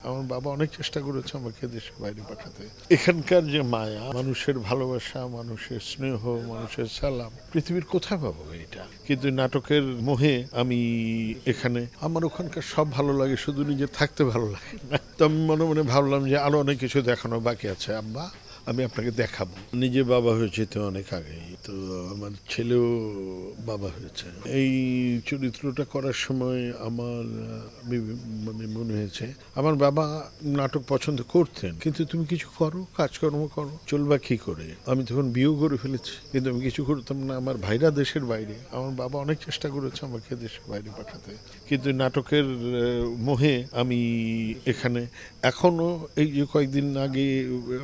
আমার বাবা অনেক চেষ্টা করেছে আমাকে দেশের বাইরে পাঠাতে। এখানকার যে মায়া, মানুষের ভালোবাসা, মানুষের স্নেহ, মানুষের সালাম, পৃথিবীর কোথায় পাবো এটা? কিন্তু নাটকের মোহে আমি এখানে, আমার ওখানকার সব ভালো লাগে, শুধু নিজে থাকতে ভালো লাগে না। তো আমি মনে মনে ভাবলাম যে আরো অনেক কিছু দেখানো বাকি আছে আব্বা, আমি আপনাকে দেখাবো। নিজে বাবা হয়েছে তো অনেক আগেই, তো আমার ছেলেও বাবা হয়েছে। এই চরিত্রটা করার সময় আমার মানে মনে হয়েছে আমার বাবা নাটক পছন্দ করতেন, কিন্তু তুমি কিছু করো, কাজকর্ম করো, চলবা কি করে? আমি তখন বিয়েও করে ফেলেছি, কিন্তু আমি কিছু করতাম না। আমার ভাইরা দেশের বাইরে, আমার বাবা অনেক চেষ্টা করেছে আমাকে দেশের বাইরে পাঠাতে, কিন্তু নাটকের মোহে আমি এখানে এখনো, এই যে কয়েকদিন আগে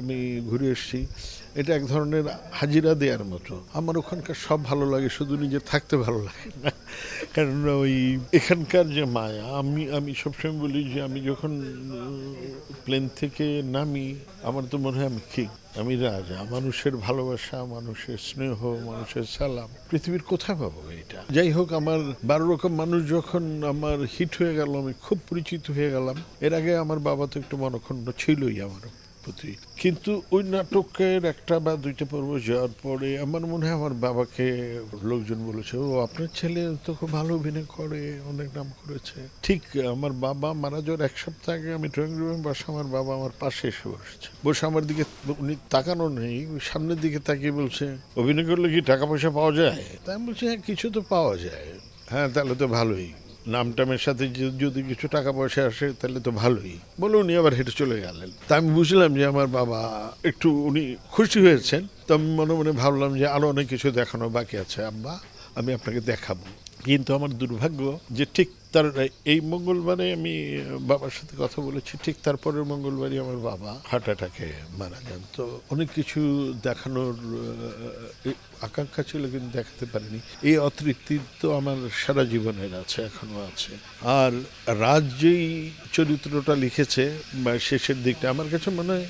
আমি ঘুরে এসেছি, এটা এক ধরনের হাজিরা দেওয়ার মতো। আমার ওখানকার সব ভালো লাগে, শুধু নিজে থাকতে ভালো লাগে না। কারণ ওই এখানকার যে মায়া, আমি সবসময় বলি যে আমি যখন প্লেন থেকে নামি, আমার তো মনে হয় আমি কিং, আমি রাজা। মানুষের ভালোবাসা, মানুষের স্নেহ, মানুষের সালাম, পৃথিবীর কোথায় পাবো এটা? যাই হোক, আমার 12 রকম মানুষ যখন আমার হিট হয়ে গেল, আমি খুব পরিচিত হয়ে গেলাম। এর আগে আমার বাবা তো একটু মনক্ষুণ্ণ ছিলই আমার প্রতি, কিন্তু ওই নাটকের একটা বা দুইটা পর্ব যাওয়ার পরে আমার মনে হয় আমার বাবাকে লোকজন বলেছে, ও আপনার ছেলে তো খুব ভালো অভিনয় করে, অনেক নাম করেছে। ঠিক আমার বাবা মারা যাওয়ার এক সপ্তাহ আগে আমি ড্রয়িং রুমে বসে, আমার বাবা আমার পাশে এসে বসেছে, বসে আমার দিকে, উনি তাকানো নেই, সামনের দিকে তাকিয়ে বলছে, অভিনয় করলে কি টাকা পয়সা পাওয়া যায়? তাই আমি বলছি, হ্যাঁ কিছু তো পাওয়া যায়। হ্যাঁ তাহলে তো ভালোই, নাম টামের সাথে যদি কিছু টাকা পয়সা আসে তাহলে তো ভালোই, বলে উনি আবার হেঁটে চলে গেলেন। তা আমি বুঝলাম যে আমার বাবা একটু উনি খুশি হয়েছেন। তো আমি মনে মনে ভাবলাম যে আরো অনেক কিছু দেখানো বাকি আছে আব্বা, আমি আপনাকে দেখাবো। কিন্তু আমার দুর্ভাগ্য যে ঠিক তার এই মঙ্গলবারে আমি বাবার সাথে কথা বলেছি, ঠিক তারপরের মঙ্গলবারই আমার বাবা হার্ট অ্যাটাকে মারা যান। তো অনেক কিছু দেখানোর আকাঙ্ক্ষা ছিল, কিন্তু দেখাতে পারিনি। এই অতৃপ্তি তো আমার সারা জীবনের আছে, এখনো আছে। আর রাজ যেই চরিত্রটা লিখেছে শেষের দিকটা, আমার কাছে মনে হয়